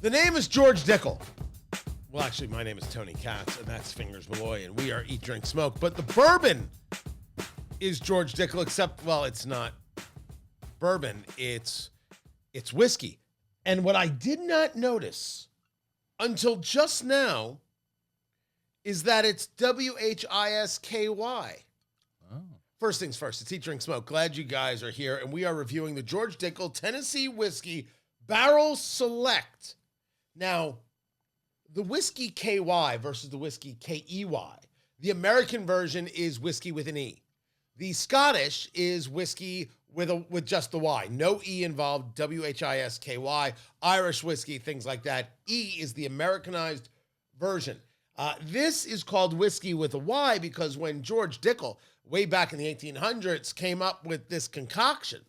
The name is George Dickel. Well, actually, my name is Tony Katz, and that's Fingers Malloy, and we are Eat, Drink, Smoke. But the bourbon is George Dickel, except, well, it's not bourbon. It's whiskey. And what I did not notice until just now is that it's WHISKY. Oh. First things first, it's Eat, Drink, Smoke. Glad you guys are here, and we are reviewing the George Dickel Tennessee Whiskey Barrel Select. Now, the Whiskey KY versus the Whiskey KEY. The American version is whiskey with an E. The Scottish is whiskey with just the Y. No E involved, WHISKY. Irish whiskey, things like that. E is the Americanized version. This is called whiskey with a Y because when George Dickel, way back in the 1800s, came up with this concoction,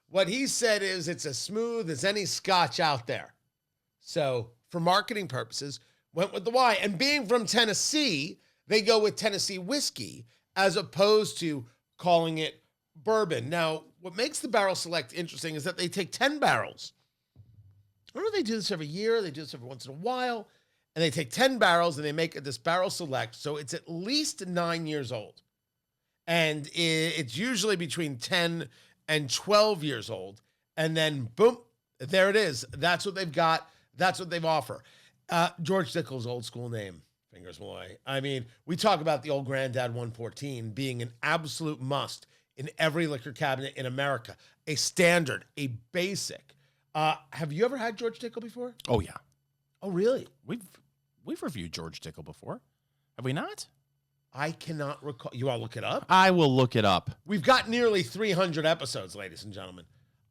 what he said is it's as smooth as any scotch out there. So for marketing purposes, went with the Y. And being from Tennessee, they go with Tennessee whiskey as opposed to calling it bourbon. Now, what makes the Barrel Select interesting is that they take 10 barrels. I don't know if they do this every year. They do this every once in a while. And they take 10 barrels and they make this Barrel Select. So it's at least 9 years old. And it's usually between 10 and 12 years old. And then, boom, there it is. That's what they've got. That's what they've offered. George Dickel's old school name, Fingers Malloy. I mean, we talk about the old Granddad 114 being an absolute must in every liquor cabinet in America. A standard, a basic. Have you ever had George Dickel before? Oh, yeah. Oh, really? We've reviewed George Dickel before. Have we not? I cannot recall. You want to look it up? I will look it up. We've got nearly 300 episodes, ladies and gentlemen.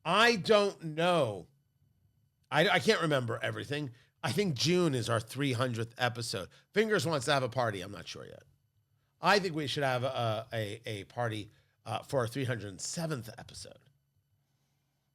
I don't know. I can't remember everything. I think June is our 300th episode. Fingers wants to have a party. I'm not sure yet. I think we should have a party for our 307th episode.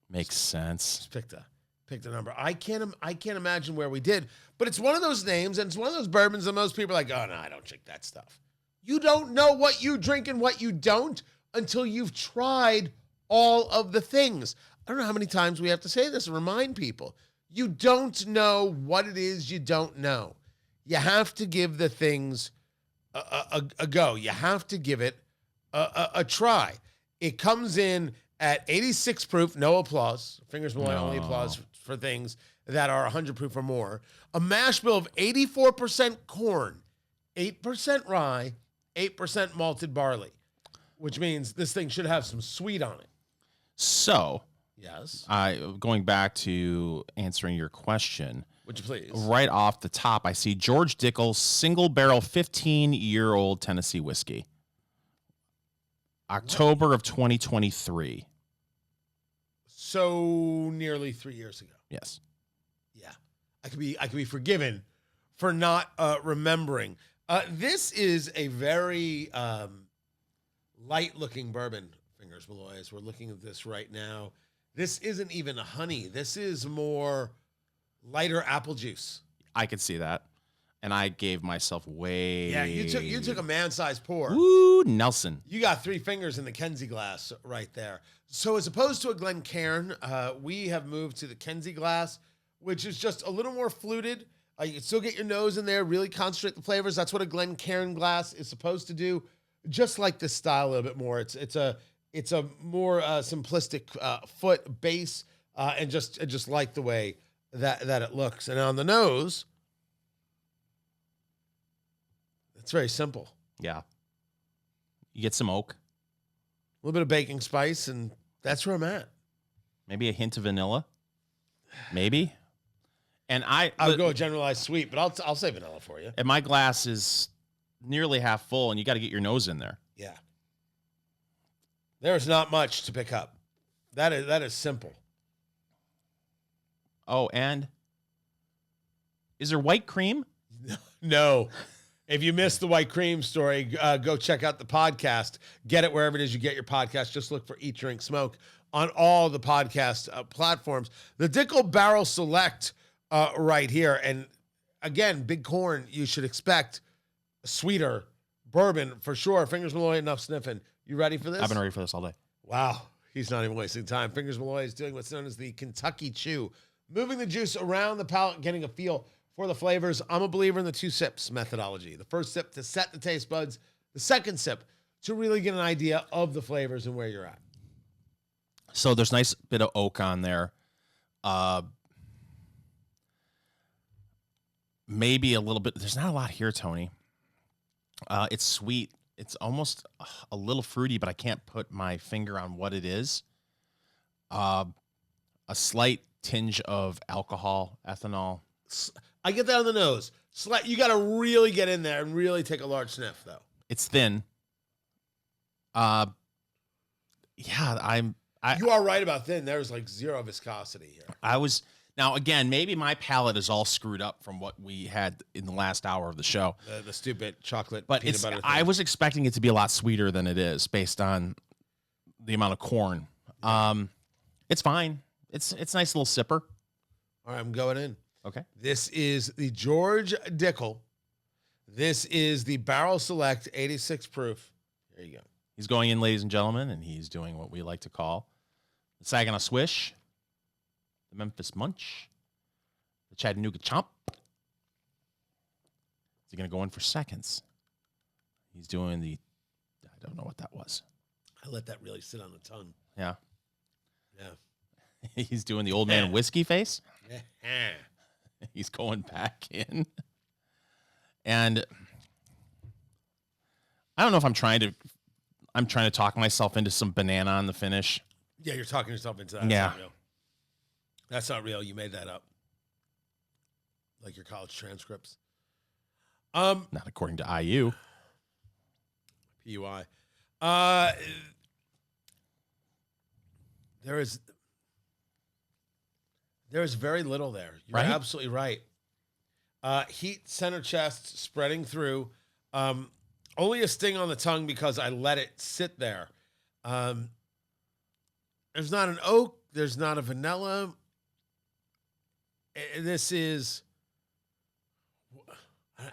Makes sense. Just picked a number. I can't imagine where we did, but it's one of those names and it's one of those bourbons that most people are like, oh no, I don't drink that stuff. You don't know what you drink and what you don't until you've tried all of the things. I don't know how many times we have to say this and remind people. You don't know what it is you don't know. You have to give the things a go. You have to give it a try. It comes in at 86 proof, no applause. Fingers Malloy only applause for things that are 100 proof or more. A mash bill of 84% corn, 8% rye, 8% malted barley, which means this thing should have some sweet on it. So, yes, going back to answering your question, would you please? Right off the top, I see George Dickel single barrel 15-year-old Tennessee whiskey. October of 2023. So nearly 3 years ago. Yes. Yeah. I could be forgiven for not remembering. This is a very light-looking bourbon, Fingers Malloy, as we're looking at this right now. This isn't even honey. This is more lighter apple juice. I could see that. And I gave myself way... Yeah, you took a man-sized pour. Ooh, Nelson. You got 3 fingers in the Kenzie glass right there. So as opposed to a Glencairn, we have moved to the Kenzie glass, which is just a little more fluted. You can still get your nose in there, really concentrate the flavors. That's what a Glencairn glass is supposed to do. Just like this style a little bit more. It's a more simplistic foot base, and just like the way that it looks. And on the nose, it's very simple. Yeah. You get some oak. A little bit of baking spice, and that's where I'm at. Maybe a hint of vanilla. Maybe. And I'll go a generalized sweet, but I'll say vanilla for you. And my glass is nearly half full, and you got to get your nose in there. Yeah. There's not much to pick up. That is simple. Oh, and is there white cream? No. If you missed the white cream story, go check out the podcast. Get it wherever it is you get your podcast. Just look for Eat, Drink, Smoke on all the podcast platforms. The Dickel Barrel Select right here. And again, big corn, you should expect a sweeter bourbon for sure. Fingers Malloy, enough sniffing. You ready for this? I've been ready for this all day. Wow. He's not even wasting time. Fingers Malloy is doing what's known as the Kentucky Chew. moving the juice around the palate, getting a feel for the flavors. I'm a believer in the 2 sips methodology. The first sip to set the taste buds, the second sip to really get an idea of the flavors and where you're at. So there's a nice bit of oak on there. Maybe a little bit. There's not a lot here, Tony. It's sweet. It's almost a little fruity, but I can't put my finger on what it is. A slight tinge of alcohol, ethanol. I get that on the nose. You got to really get in there and really take a large sniff, though. It's thin. Yeah, you are right about thin. There's like zero viscosity here. Now, again, maybe my palate is all screwed up from what we had in the last hour of the show. The stupid chocolate but peanut butter thing. I was expecting it to be a lot sweeter than it is based on the amount of corn. It's fine. It's a nice little sipper. All right, I'm going in. Okay. This is the George Dickel. This is the Barrel Select 86 proof. There you go. He's going in, ladies and gentlemen, and he's doing what we like to call the Saginaw Swish, the Memphis Munch, the Chattanooga Chomp. Is he going to go in for seconds? He's doing I don't know what that was. I let that really sit on the tongue. Yeah. Yeah. He's doing the old man whiskey face. Yeah. He's going back in. And I don't know if I'm trying to talk myself into some banana on the finish. Yeah, you're talking yourself into that. Yeah. That's not real. That's not real. You made that up. Like your college transcripts. Not according to IU. PUI. There is very little there. You're right? absolutely right. Heat, center chest, spreading through. Only a sting on the tongue because I let it sit there. There's not an oak. There's not a vanilla. This is...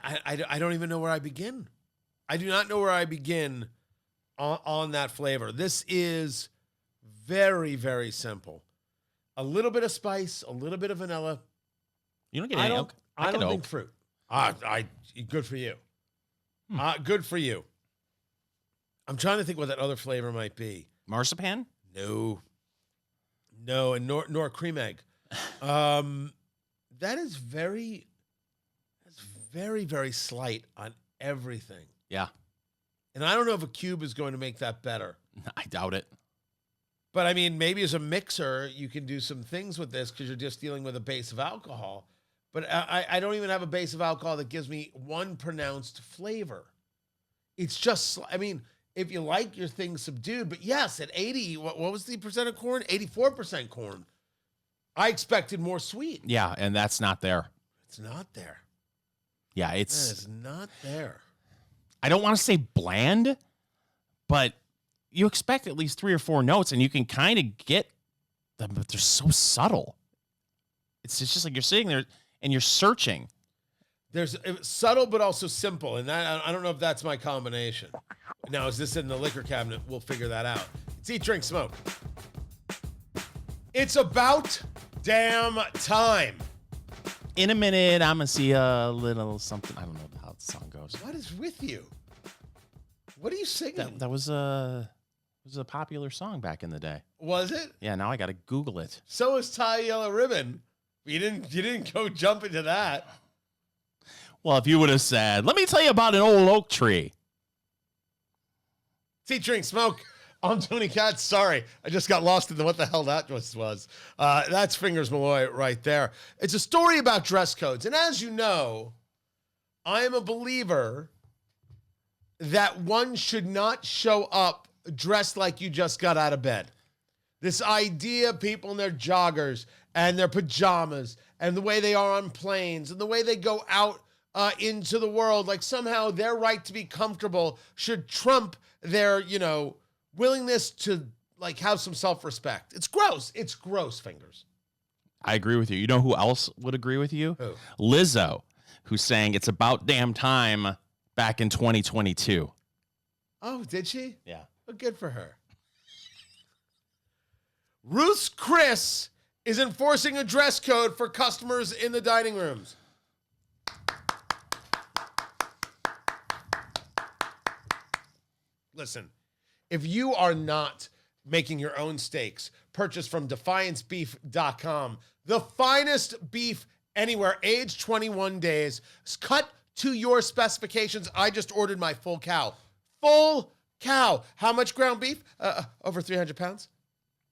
I don't even know where I begin. I do not know where I begin on that flavor. This is very, very simple. A little bit of spice, a little bit of vanilla. You don't get any oak. I don't think fruit. Good for you. Good for you. I'm trying to think what that other flavor might be. Marzipan? No, and nor cream egg. That is very, very slight on everything. Yeah. And I don't know if a cube is going to make that better. I doubt it. But I mean, maybe as a mixer, you can do some things with this because you're just dealing with a base of alcohol. But I don't even have a base of alcohol that gives me one pronounced flavor. It's just, I mean, if you like your thing subdued, but yes, at 80, what was the percent of corn? 84% corn. I expected more sweet. Yeah, and that's not there. It's not there. Yeah, It's not there. I don't want to say bland, but you expect at least 3 or 4 notes, and you can kind of get them, but they're so subtle. It's just like you're sitting there and you're searching. There's subtle, but also simple, and that I don't know if that's my combination. Now, is this in the liquor cabinet? We'll figure that out. It's Eat, Drink, Smoke. It's about damn time. In a minute, I'm going to see a little something. I don't know how the song goes. What is with you? What are you singing? That was a popular song back in the day. Was it? Yeah, now I got to Google it. So is Tie Yellow Ribbon. You didn't go jump into that. Well, if you would have said, let me tell you about an old oak tree. It's Eat, Drink, Smoke. I'm Tony Katz. Sorry, I just got lost in what the hell that was. That's Fingers Malloy right there. It's a story about dress codes. And as you know, I am a believer that one should not show up dressed like you just got out of bed. This idea, people in their joggers and their pajamas and the way they are on planes and the way they go out into the world, like somehow their right to be comfortable should trump their, willingness to like have some self-respect. It's gross. It's gross, Fingers. I agree with you. You know who else would agree with you? Who? Lizzo, who's saying it's about damn time back in 2022. Oh, did she? Yeah. Oh, good for her. Ruth's Chris is enforcing a dress code for customers in the dining rooms. Listen, if you are not making your own steaks, purchase from defiancebeef.com. The finest beef anywhere, aged 21 days, cut to your specifications. I just ordered my full cow. Full cow. How much ground beef? Over 300 pounds.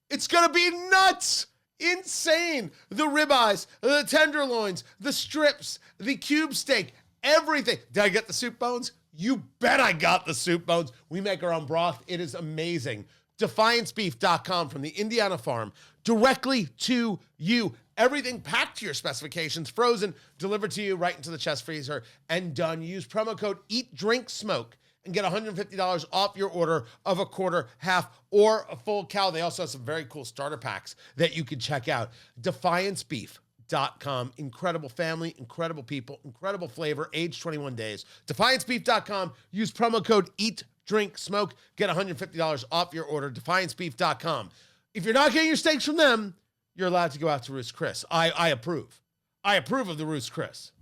It's going to be nuts. Insane. The ribeyes, the tenderloins, the strips, the cube steak, everything. Did I get the soup bones? You bet I got the soup bones. We make our own broth. It is amazing. DefianceBeef.com from the Indiana farm directly to you. Everything packed to your specifications, frozen, delivered to you right into the chest freezer, and done. Use promo code EATDRINKSMOKE and get $150 off your order of a quarter, half, or a full cow. They also have some very cool starter packs that you can check out. DefianceBeef.com. Incredible family, incredible people, incredible flavor, age 21 days. DefianceBeef.com. Use promo code EATDRINKSMOKE. Get $150 off your order. DefianceBeef.com. If you're not getting your steaks from them, you're allowed to go out to Ruth's Chris. I approve. I approve of the Ruth's Chris.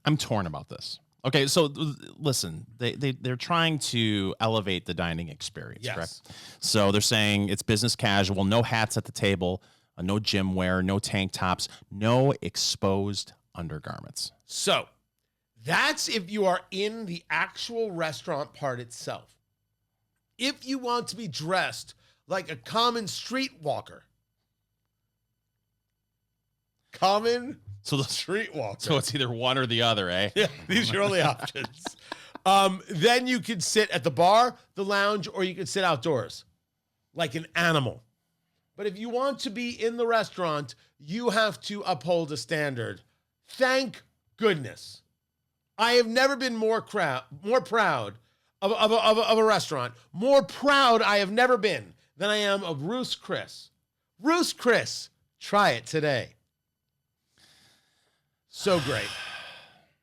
I'm torn about this. Okay, so listen, they're trying to elevate the dining experience, Yes. correct? So they're saying it's business casual, no hats at the table, no gym wear, no tank tops, no exposed undergarments. So that's if you are in the actual restaurant part itself. If you want to be dressed like a common streetwalker, streetwalker. So it's either one or the other, eh? Yeah, these are your only options. Then you could sit at the bar, the lounge, or you could sit outdoors like an animal. But if you want to be in the restaurant, you have to uphold a standard. Thank goodness. I have never been more proud of a restaurant. More proud I have never been than I am of Ruth's Chris. Ruth's Chris. Try it today. So great.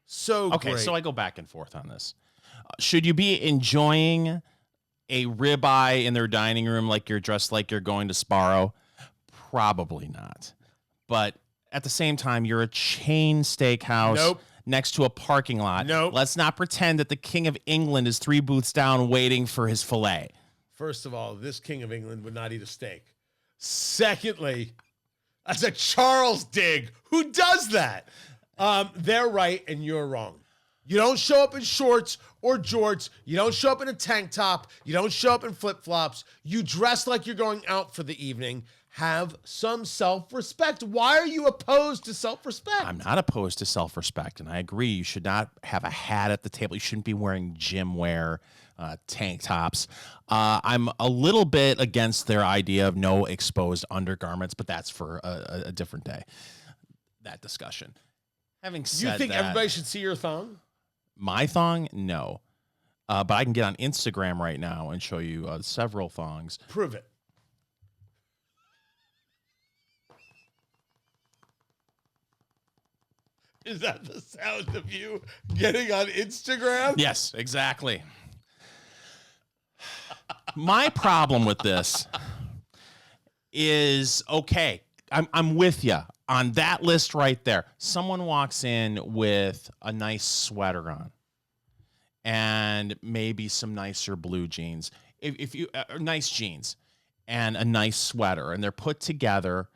So okay, great. so I go back and forth on this. Should you be enjoying a ribeye in their dining room like you're dressed like you're going to Sparrow? Probably not. But at the same time, you're a chain steakhouse Nope. next to a parking lot. Nope. Let's not pretend that the King of England is 3 booths down waiting for his filet. First of all, this King of England would not eat a steak. Secondly, that's a Charles dig. Who does that? They're right and you're wrong. You don't show up in shorts or jorts. You don't show up in a tank top. You don't show up in flip-flops. You dress like you're going out for the evening. Have some self-respect. Why are you opposed to self-respect? I'm not opposed to self-respect, and I agree. You should not have a hat at the table. You shouldn't be wearing gym wear, tank tops. I'm a little bit against their idea of no exposed undergarments, but that's for a different day, that discussion. Having said You think that, everybody should see your thong? my thong? No. But I can get on Instagram right now and show you several thongs. Prove it. Is that the sound of you getting on Instagram? Yes, exactly. My problem with this is, okay, I'm with you on that list right there. Someone walks in with a nice sweater on and maybe some nicer blue jeans. If you nice jeans and a nice sweater, and they're put together,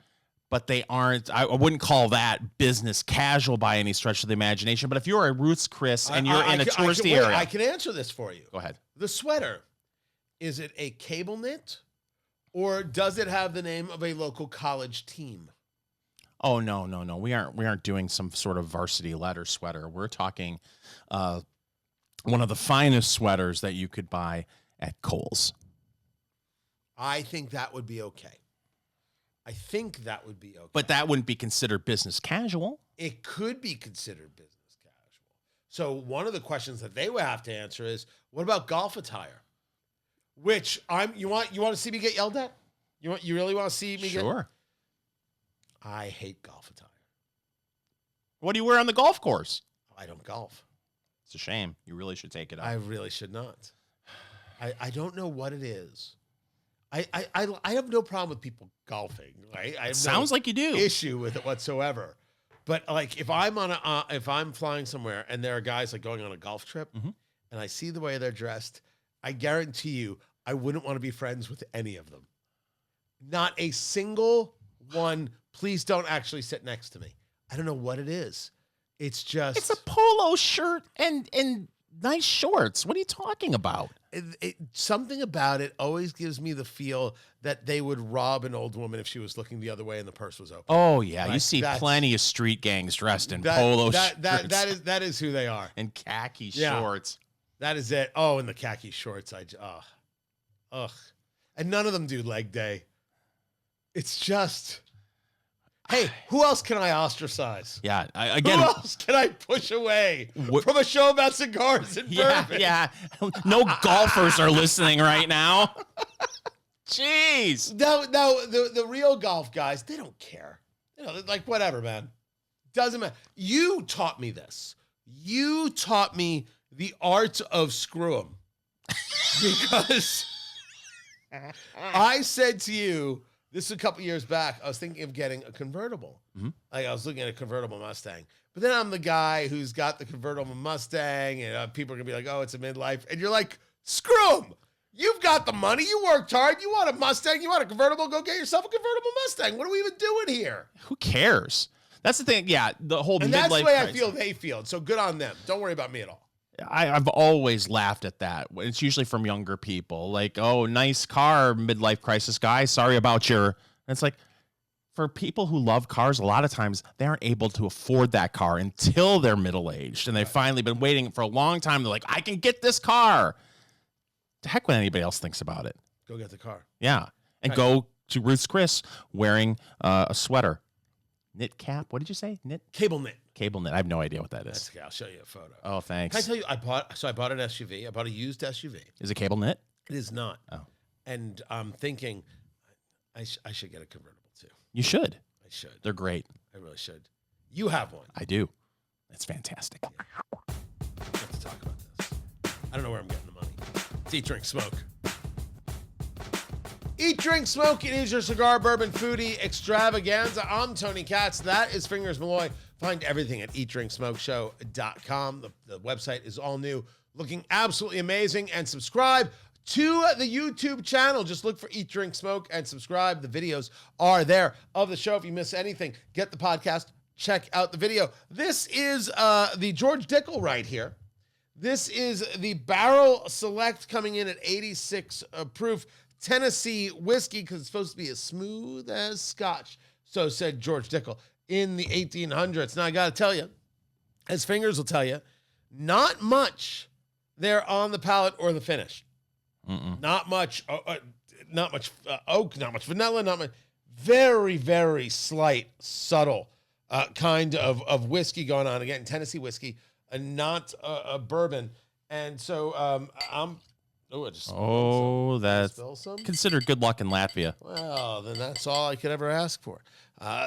but they aren't, I wouldn't call that business casual by any stretch of the imagination. But if you're a Ruth's Chris and you're in a touristy area. I can answer this for you. Go ahead. The sweater, is it a cable knit or does it have the name of a local college team? Oh, no. We aren't doing some sort of varsity letter sweater. We're talking one of the finest sweaters that you could buy at Kohl's. I think that would be okay. But that wouldn't be considered business casual. It could be considered business casual. So one of the questions that they would have to answer is, what about golf attire? Which you want to see me get yelled at? You really want to see me get? Sure. I hate golf attire. What do you wear on the golf course? I don't golf. It's a shame. You really should take it up. I really should not. I don't know what it is I have no problem with people golfing. Right? I have Sounds no like you do. issue with it whatsoever. But like if I'm flying somewhere and there are guys like going on a golf trip, Mhm. and I see the way they're dressed, I guarantee you I wouldn't want to be friends with any of them. Not a single one. Please don't actually sit next to me. I don't know what it is. It's just It's a polo shirt and nice shorts. What are you talking about? something about it always gives me the feel that they would rob an old woman if she was looking the other way and the purse was open. Oh yeah, you Like, see that's- plenty of street gangs dressed in polo shirts That is who they are. and khaki Yeah. shorts. That is it. Oh, and the khaki shorts. Ugh. And none of them do leg day. It's just, hey, who else can I ostracize? Yeah, Who again, else can I push away from a show about cigars and bourbon? yeah. No golfers are listening right now. Jeez. No, the real golf guys, they don't care. You know, like whatever, man. Doesn't matter. You taught me this. You taught me the art of screw 'em. Because I said to you, this is a couple years back, I was thinking of getting a convertible. Mhm. Like I was looking at a convertible Mustang. But then I'm the guy who's got the convertible Mustang, and people are going to be like, oh, it's a midlife. And you're like, screw 'em. You've got the money. You worked hard. You want a Mustang. You want a convertible. Go get yourself a convertible Mustang. What are we even doing here? Who cares? That's the thing. Yeah, the whole And midlife that's the way I crisis. feel they feel. So good on them. Don't worry about me at all. I've always laughed at that. It's usually from younger people, like, "Oh, nice car, midlife crisis guy. Sorry about your." And it's like, for people who love cars, a lot of times they aren't able to afford that car until they're middle aged, and they've finally been waiting for a long time. They're like, "I can get this car." The heck, when anybody else thinks about it, Go get the car. yeah, and Right. go to Ruth's Chris wearing a sweater, knit cap. What did you say? Knit Cable knit. cable knit. I have no idea what that is. That's okay. I'll show you a photo. Oh, thanks. Can I tell you, I bought an SUV. I bought a used SUV. Is it cable knit? It is not. Oh. And I'm thinking I should get a convertible too. You should. I should. They're great. I really should. You have one. I do. It's fantastic. Let's talk about this. I don't know where I'm getting the money. It's Eat, Drink, Smoke. Eat, Drink, Smoke. It is your cigar, bourbon, foodie extravaganza. I'm Tony Katz. That is Fingers Malloy. Find everything at eatdrinksmokeshow.com. The website is all new, looking absolutely amazing. And subscribe to the YouTube channel. Just look for Eat, Drink, Smoke and subscribe. The videos are there of the show. If you miss anything, get the podcast, check out the video. This is the George Dickel right here. This is the Barrel Select coming in at 86 proof Tennessee whiskey because it's supposed to be as smooth as Scotch. So said George Dickel in the 1800s. Now, I got to tell you, as Fingers will tell you, not much there on the palate or the finish. Not much oak, not much vanilla, not much. Very, very slight, subtle kind of whiskey going on. Again, Tennessee whiskey, not a bourbon. And so I'm. Oh, I just That's spill some. considered good luck in Latvia. Well, then that's all I could ever ask for.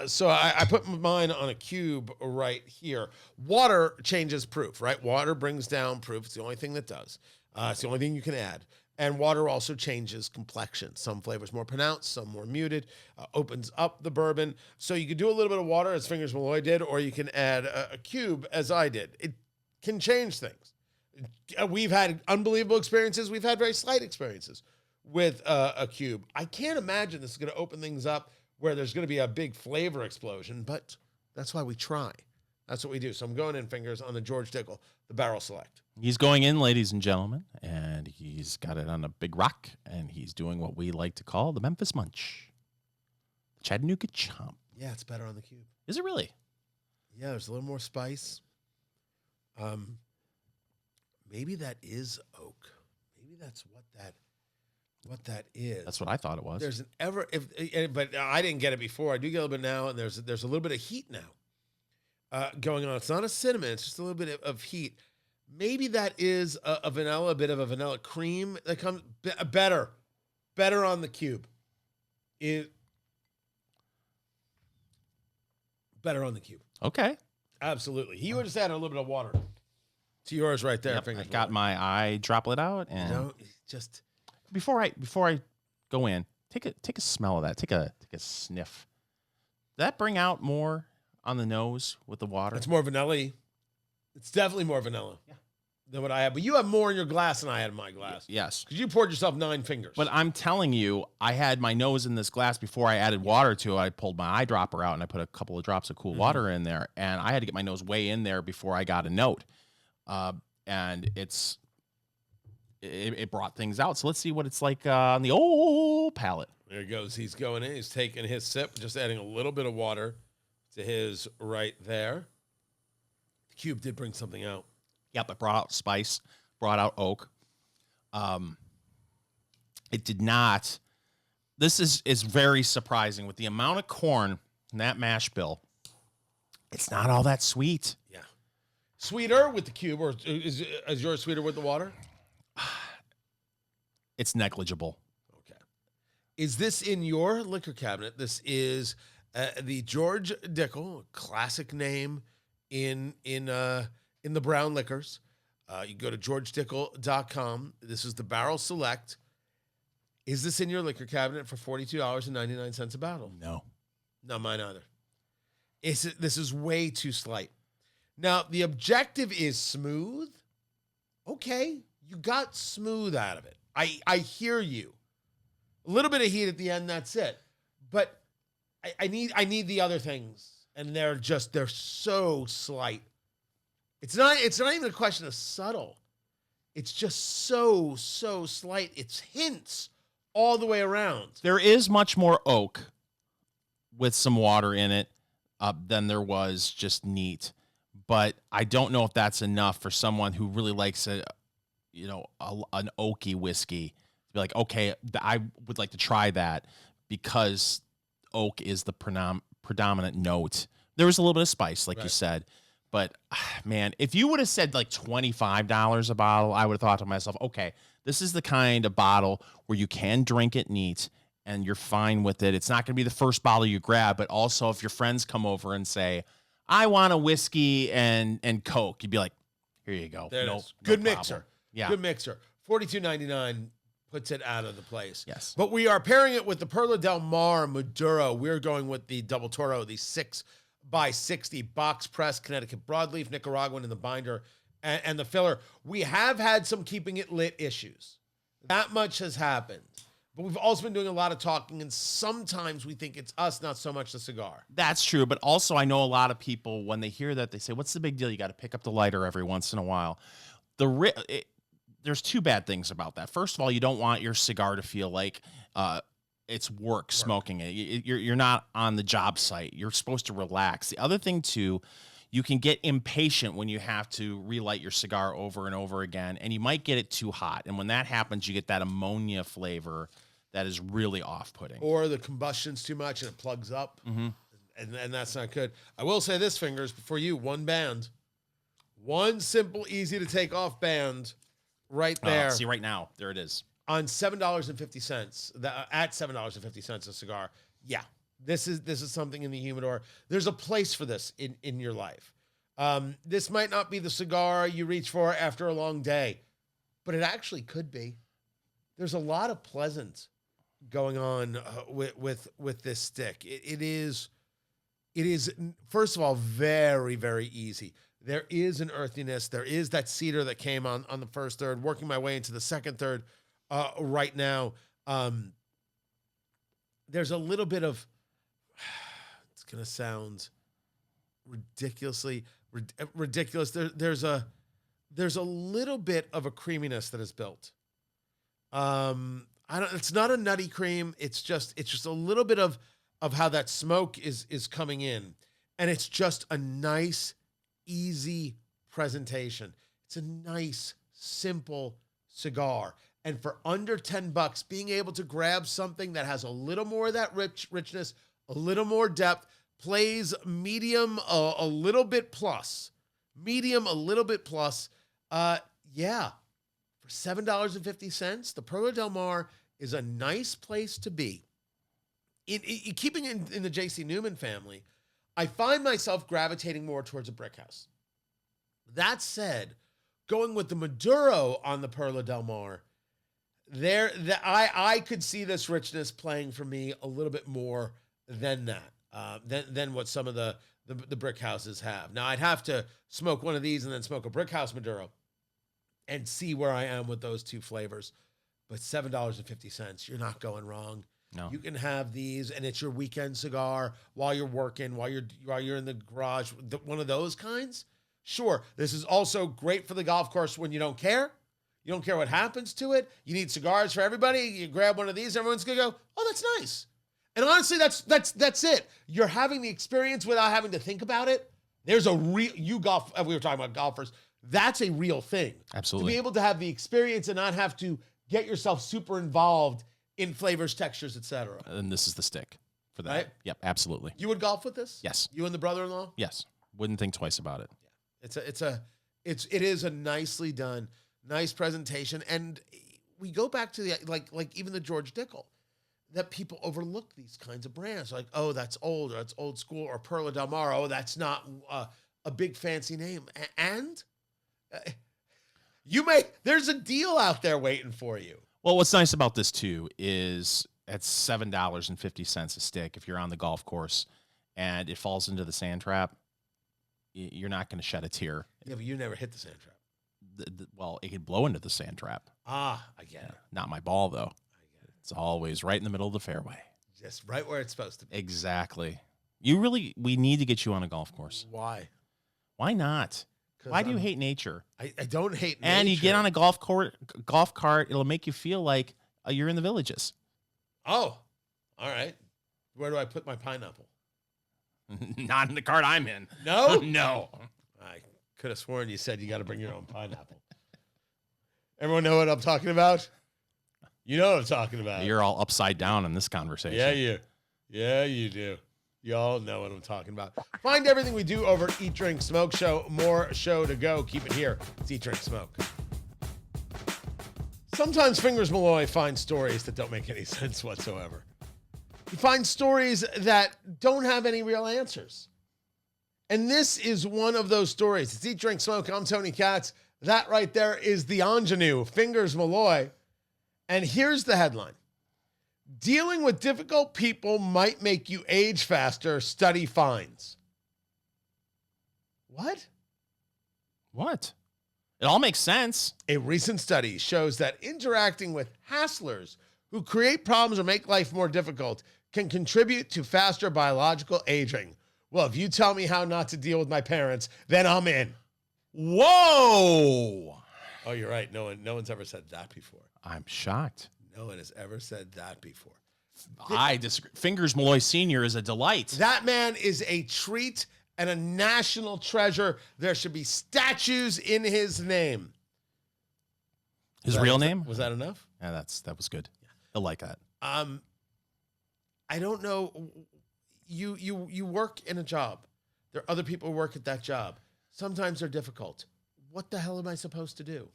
So I put mine on a cube right here. Water changes proof, right? Water brings down proof. It's the only thing that does. It's the only thing you can add. And water also changes complexion. Some flavors more pronounced, some more muted, opens up the bourbon. So you could do a little bit of water, as Fingers Malloy did, or you can add a cube, as I did. It can change things. We've had unbelievable experiences. We've had very slight experiences with a cube. I can't imagine this is going to open things up where there's going to be a big flavor explosion, but that's why we try. That's what we do. So I'm going in, Fingers, on the George Dickel, the Barrel Select. He's going in, ladies and gentlemen, and he's got it on a big rock, and he's doing what we like to call the Memphis Munch. Chattanooga Chomp. Yeah, it's better on the cube. Is it really? Yeah, there's a little more spice. Maybe that is oak. Maybe that's what that is. That's what I thought it was. There's but I didn't get it before. I do get a little bit now, and there's a little bit of heat now going on. It's not a cinnamon; it's just a little bit of heat. Maybe that is a vanilla, a bit of a vanilla cream that comes better on the cube. Better on the cube. Okay. Absolutely. He would just add a little bit of water to yours right there. Yep, I Fingers got Malloy. my eye droplet out, and You know, just before I go in, take a smell of that. Take a sniff. Did that bring out more on the nose with the water? It's more vanilla-y. It's definitely more vanilla than what I had. But you have more in your glass than I had in my glass. Yes. Because you poured yourself 9 fingers. But I'm telling you, I had my nose in this glass before I added water to it. I pulled my eyedropper out and I put a couple of drops of cool water in there. And I had to get my nose way in there before I got a note. And it brought things out. So let's see what it's like on the old palate. There he goes. He's going in. He's taking his sip, just adding a little bit of water to his right there. The cube did bring something out. Yep, it brought out spice, brought out oak. It did not. This is very surprising with the amount of corn in that mash bill. It's not all that sweet. Yeah. Sweeter with the cube, or is yours sweeter with the water? It's negligible. Okay. Is this in your liquor cabinet? This is the George Dickel, classic name in the brown liquors. You go to georgedickel.com. This is the Barrel Select. Is this in your liquor cabinet for $42.99 a bottle? No. Not mine either. This is way too slight. Now, the objective is smooth. Okay, you got smooth out of it. I hear you. A little bit of heat at the end, that's it. But I need the other things, and they're so slight. It's not even a question of subtle. It's just so slight. It's hints all the way around. There is much more oak with some water in it than there was just neat. But I don't know if that's enough for someone who really likes an oaky whiskey to be like, okay, I would like to try that because oak is the predominant note. There was a little bit of spice, like you said. But, man, if you would have said like $25 a bottle, I would have thought to myself, okay, this is the kind of bottle where you can drink it neat and you're fine with it. It's not going to be the first bottle you grab, but also if your friends come over and say, I want a whiskey and Coke, you'd be like, here you go. There it is. No Good problem. mixer. Yeah. Good mixer. $42.99 puts it out of the place. Yes. But we are pairing it with the Perla Del Mar Maduro. We're going with the Double Toro, the 6x60 box press Connecticut broadleaf, Nicaraguan in the binder and the filler. We have had some keeping it lit issues. That much has happened. But we've also been doing a lot of talking, and sometimes we think it's us, not so much the cigar. That's true. But also I know a lot of people, when they hear that, they say, what's the big deal? You got to pick up the lighter every once in a while. There's two bad things about that. First of all, you don't want your cigar to feel like it's work smoking it. You're not on the job site. You're supposed to relax. The other thing, too, you can get impatient when you have to relight your cigar over and over again, and you might get it too hot. And when that happens, you get that ammonia flavor that is really off-putting. Or the combustion's too much and it plugs up, and that's not good. I will say this, Fingers, for you, one band. One simple, easy to take off band right there. See, right now, there it is. On $7.50, at $7.50 a cigar. Yeah, this is something in the humidor. There's a place for this in your life. This might not be the cigar you reach for after a long day, but it actually could be. There's a lot of pleasant going on with this stick. It is first of all very, very easy. There is an earthiness. There is that cedar that came on the first third, working my way into the second third right now. There's a little bit of, it's going to sound ridiculously ridiculous. There's a little bit of a creaminess that is built. It's not a nutty cream. It's just a little bit of how that smoke is coming in. And it's just a nice, easy presentation. It's a nice, simple cigar. And for under $10, being able to grab something that has a little more of that richness, a little more depth, plays medium a little bit plus. Medium a little bit plus. Yeah. For $7.50, the Perla Del Mar is a nice place to be. In keeping in the J.C. Newman family, I find myself gravitating more towards a brick house. That said, going with the Maduro on the Perla Del Mar, I could see this richness playing for me a little bit more than that, than what some of the brick houses have. Now I'd have to smoke one of these and then smoke a brick house Maduro and see where I am with those two flavors. But $7.50, you're not going wrong. No. You can have these, and it's your weekend cigar while you're working, while you're in the garage. One of those kinds. Sure, this is also great for the golf course when you don't care. You don't care what happens to it. You need cigars for everybody. You grab one of these, everyone's gonna go, "Oh, that's nice." And honestly, that's it. You're having the experience without having to think about it. There's a real golf. We were talking about golfers. That's a real thing. Absolutely. To be able to have the experience and not have to get yourself super involved in flavors, textures, etc. And this is the stick for that. Right? Yep, absolutely. You would golf with this? Yes. You and the brother-in-law? Yes. Wouldn't think twice about it. Yeah. It is a nicely done, nice presentation. And we go back to the like even the George Dickel, that people overlook these kinds of brands. Like, oh, that's old, or that's old school, or Perla Del Mar. Oh, that's not a big fancy name. And there's a deal out there waiting for you. Well, what's nice about this too is at $7.50 a stick, if you're on the golf course and it falls into the sand trap, you're not going to shed a tear. Yeah, but you never hit the sand trap. Well, it could blow into the sand trap. Ah, I get it. Not my ball, though. I get it. It's always right in the middle of the fairway. Just right where it's supposed to be. Exactly. We need to get you on a golf course. Why? Why not? Why do you hate nature? I don't hate nature. And you get on a golf cart, it'll make you feel like you're in the Villages. Oh, all right. Where do I put my pineapple? Not in the cart I'm in. No? No. I could have sworn you said you got to bring your own pineapple. Everyone know what I'm talking about? You know what I'm talking about. You're all upside down in this conversation. Yeah, you do. You all know what I'm talking about. Find everything we do over at Eat, Drink, Smoke Show. More show to go. Keep it here. It's Eat, Drink, Smoke. Sometimes Fingers Malloy finds stories that don't make any sense whatsoever. He finds stories that don't have any real answers. And this is one of those stories. It's Eat, Drink, Smoke. I'm Tony Katz. That right there is the ingenue, Fingers Malloy. And here's the headline. Dealing with difficult people might make you age faster, study finds. What? It all makes sense. A recent study shows that interacting with hasslers who create problems or make life more difficult can contribute to faster biological aging. Well, if you tell me how not to deal with my parents, then I'm in. Whoa! Oh, you're right. No one's ever said that before. I'm shocked. No one has ever said that before. I disagree. Fingers Malloy Sr. is a delight. That man is a treat and a national treasure. There should be statues in his name. His real name? Was that enough? Yeah, that was good. I like that. I don't know. You work in a job. There are other people who work at that job. Sometimes they're difficult. What the hell am I supposed to do?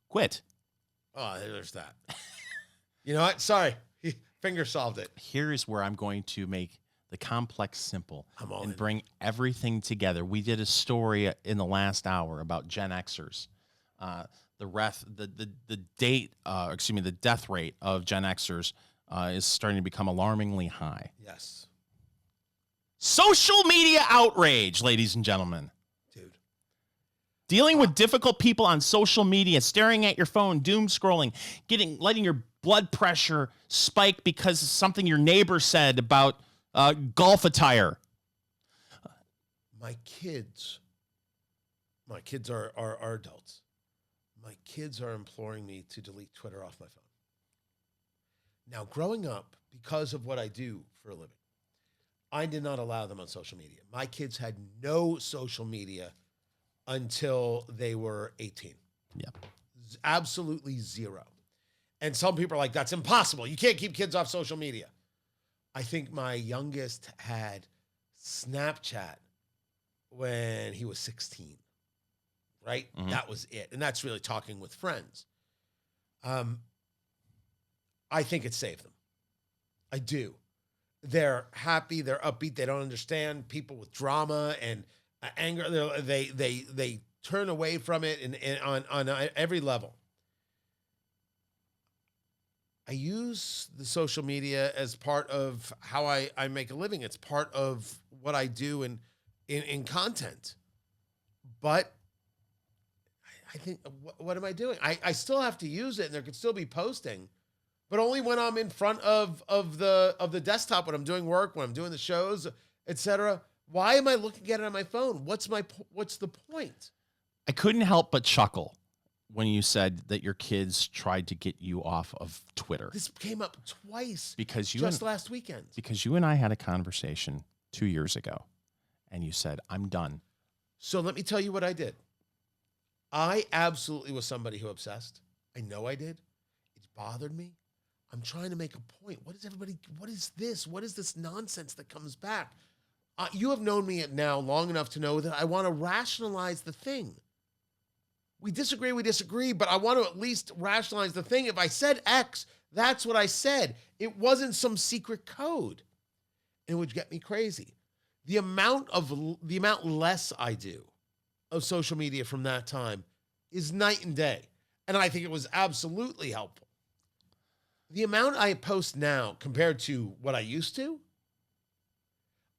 Quit. Oh, there's that. You know what? Sorry. Finger solved it. Here's where I'm going to make the complex simple and in. bring everything together. We did a story in the last hour about Gen Xers. The death rate of Gen Xers is starting to become alarmingly high. Yes. Social media outrage, ladies and gentlemen. Dude. Dealing with difficult people on social media, staring at your phone, doom scrolling, letting your blood pressure spike because of something your neighbor said about golf attire. My kids are adults. My kids are imploring me to delete Twitter off my phone. Now, growing up, because of what I do for a living, I did not allow them on social media. My kids had no social media until they were 18. Yep. Absolutely zero. And some people are like, that's impossible. You can't keep kids off social media. I think my youngest had Snapchat when he was 16, right? Mm-hmm. That was it. And that's really talking with friends. I think it saved them. I do. They're happy. They're upbeat. They don't understand people with drama and anger. They turn away from it and on every level. I use the social media as part of how I make a living. It's part of what I do in content. But I think, what am I doing? I still have to use it, and there could still be posting, but only when I'm in front of the desktop, when I'm doing work, when I'm doing the shows, etc. Why am I looking at it on my phone? What's the point? I couldn't help but chuckle when you said that your kids tried to get you off of Twitter. This came up twice Because just last weekend. Because you and I had a conversation 2 years ago, and you said, I'm done. So let me tell you what I did. I absolutely was somebody who obsessed. I know I did. It bothered me. I'm trying to make a point. What is this? What is this nonsense that comes back? You have known me now long enough to know that I want to rationalize the thing. We disagree, but I want to at least rationalize the thing. If I said X, that's what I said. It wasn't some secret code. It would get me crazy. The amount less I do of social media from that time is night and day. And I think it was absolutely helpful. The amount I post now compared to what I used to,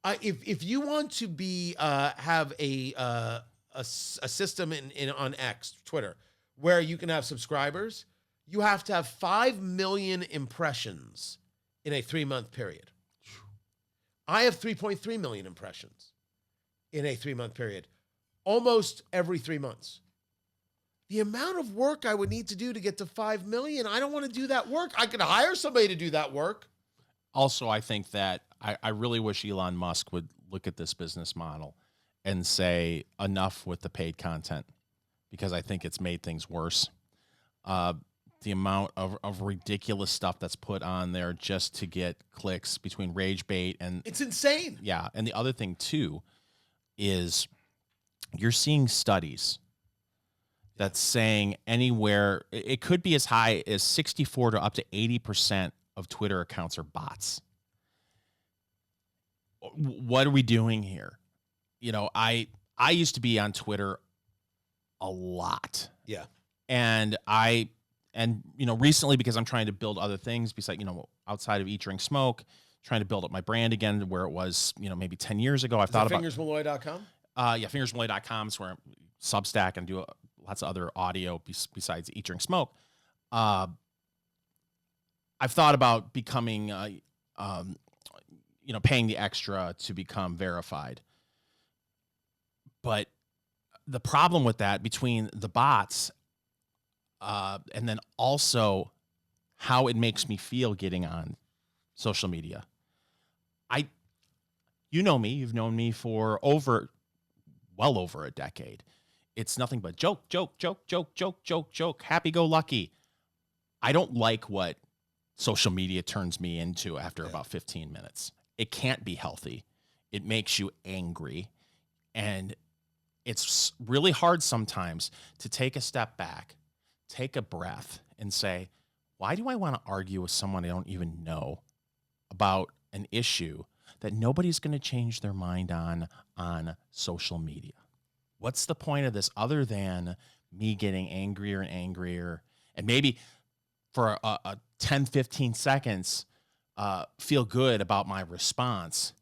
if you want to have a system on X, Twitter, where you can have subscribers, you have to have 5 million impressions in a 3-month period. I have 3.3 million impressions in a 3-month period, almost every 3 months. The amount of work I would need to do to get to 5 million, I don't want to do that work. I could hire somebody to do that work. Also, I think that I really wish Elon Musk would look at this business model and say enough with the paid content, because I think it's made things worse. The amount of ridiculous stuff that's put on there just to get clicks between rage bait and... It's insane. Yeah. And the other thing, too, is you're seeing studies that's saying anywhere... It could be as high as 64 to up to 80% of Twitter accounts are bots. What are we doing here? You know, I used to be on Twitter a lot. Yeah. And you know, recently, because I'm trying to build other things besides, you know, outside of Eat, Drink, Smoke, trying to build up my brand again to where it was, you know, maybe 10 years ago. I've thought about fingersmalloy.com. Yeah, fingersmalloy.com is where I'm Substack and do lots of other audio besides Eat, Drink, Smoke. I've thought about becoming, you know, paying the extra to become verified. But the problem with that, between the bots and then also how it makes me feel getting on social media. You know me, you've known me for well over a decade. It's nothing but joke, happy-go-lucky. I don't like what social media turns me into after about 15 minutes. It can't be healthy. It makes you angry. And it's really hard sometimes to take a step back, take a breath, and say, why do I want to argue with someone I don't even know about an issue that nobody's going to change their mind on social media? What's the point of this other than me getting angrier and angrier, and maybe for a 10, 15 seconds, feel good about my response?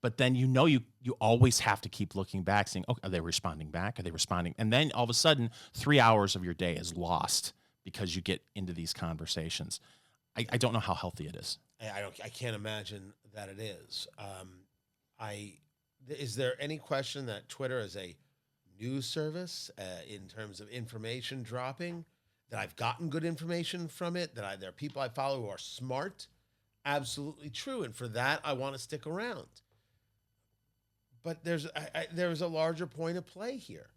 But then you always have to keep looking back, saying, "Oh, are they responding back? Are they responding?" And then all of a sudden, 3 hours of your day is lost because you get into these conversations. I don't know how healthy it is. I can't imagine that it is. Is there any question that Twitter is a news service in terms of information dropping? That I've gotten good information from it? That there are people I follow who are smart? Absolutely true, and for that I want to stick around. But there's a larger point of play here,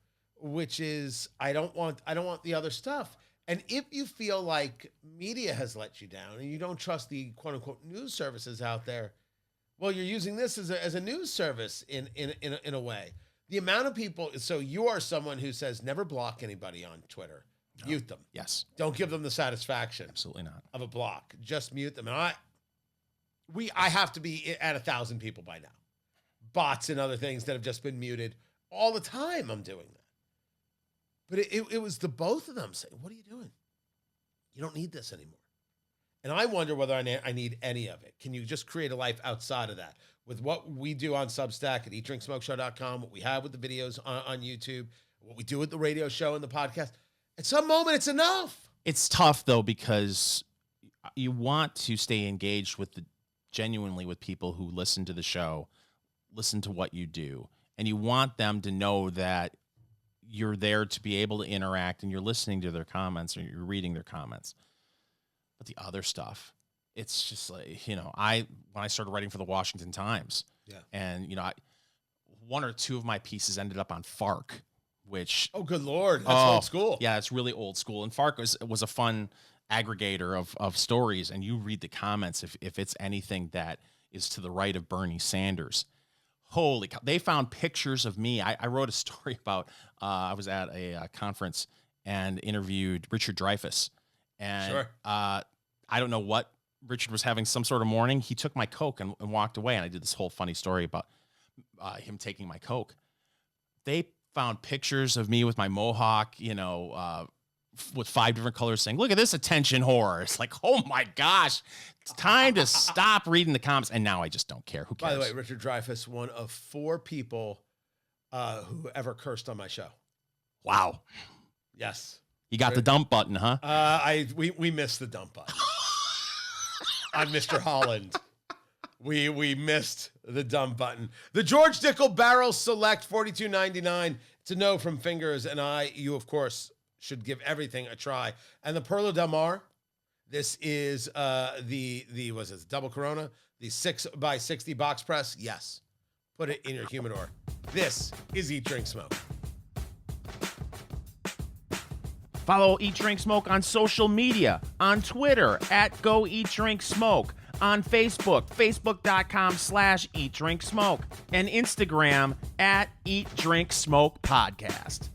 which is I don't want the other stuff. And if you feel like media has let you down and you don't trust the quote unquote news services out there, well, you're using this as a news service in a way. The amount of people. So you are someone who says never block anybody on Twitter. No. Mute them. Yes. Don't give them the satisfaction. Absolutely not. Of a block. Just mute them. And I have to be at 1,000 people by now. Bots and other things that have just been muted all the time. I'm doing that. But it was the both of them saying, what are you doing? You don't need this anymore. And I wonder whether I need any of it. Can you just create a life outside of that? With what we do on Substack at eatdrinksmokeshow.com, what we have with the videos on YouTube, what we do with the radio show and the podcast, at some moment, it's enough. It's tough, though, because you want to stay engaged genuinely with people who listen to the show, listen to what you do, and you want them to know that you're there to be able to interact and you're listening to their comments or you're reading their comments. But the other stuff, it's just like, when I started writing for the Washington Times, and, one or two of my pieces ended up on FARC, which... Oh, good Lord. That's old school. Yeah, it's really old school. And FARC was a fun aggregator of stories, and you read the comments if it's anything that is to the right of Bernie Sanders. Holy cow. They found pictures of me. I wrote a story about, I was at a conference and interviewed Richard Dreyfuss. And Sure. I don't know what Richard was having, some sort of morning. He took my Coke and walked away. And I did this whole funny story about him taking my Coke. They found pictures of me with my mohawk, with 5 different colors saying, look at this attention whore. It's like, oh my gosh, it's time to stop reading the comments. And now I just don't care. Who cares? By the way, Richard Dreyfuss, one of 4 people who ever cursed on my show. Wow. Yes. You got the dump button, huh? We missed the dump button. On Mr. Holland. We missed the dump button. The George Dickel Barrel Select $42.99. It's a no from Fingers and I. You, of course, should give everything a try. And the Perla Del Mar. This is the double Corona, the 6x60 box press. Yes. Put it in your humidor. This is Eat, Drink, Smoke. Follow Eat, Drink, Smoke on social media, on Twitter at Go Eat, Drink, Smoke, on Facebook, facebook.com/Eat, Drink, Smoke, and Instagram at Eat, Drink, Smoke Podcast.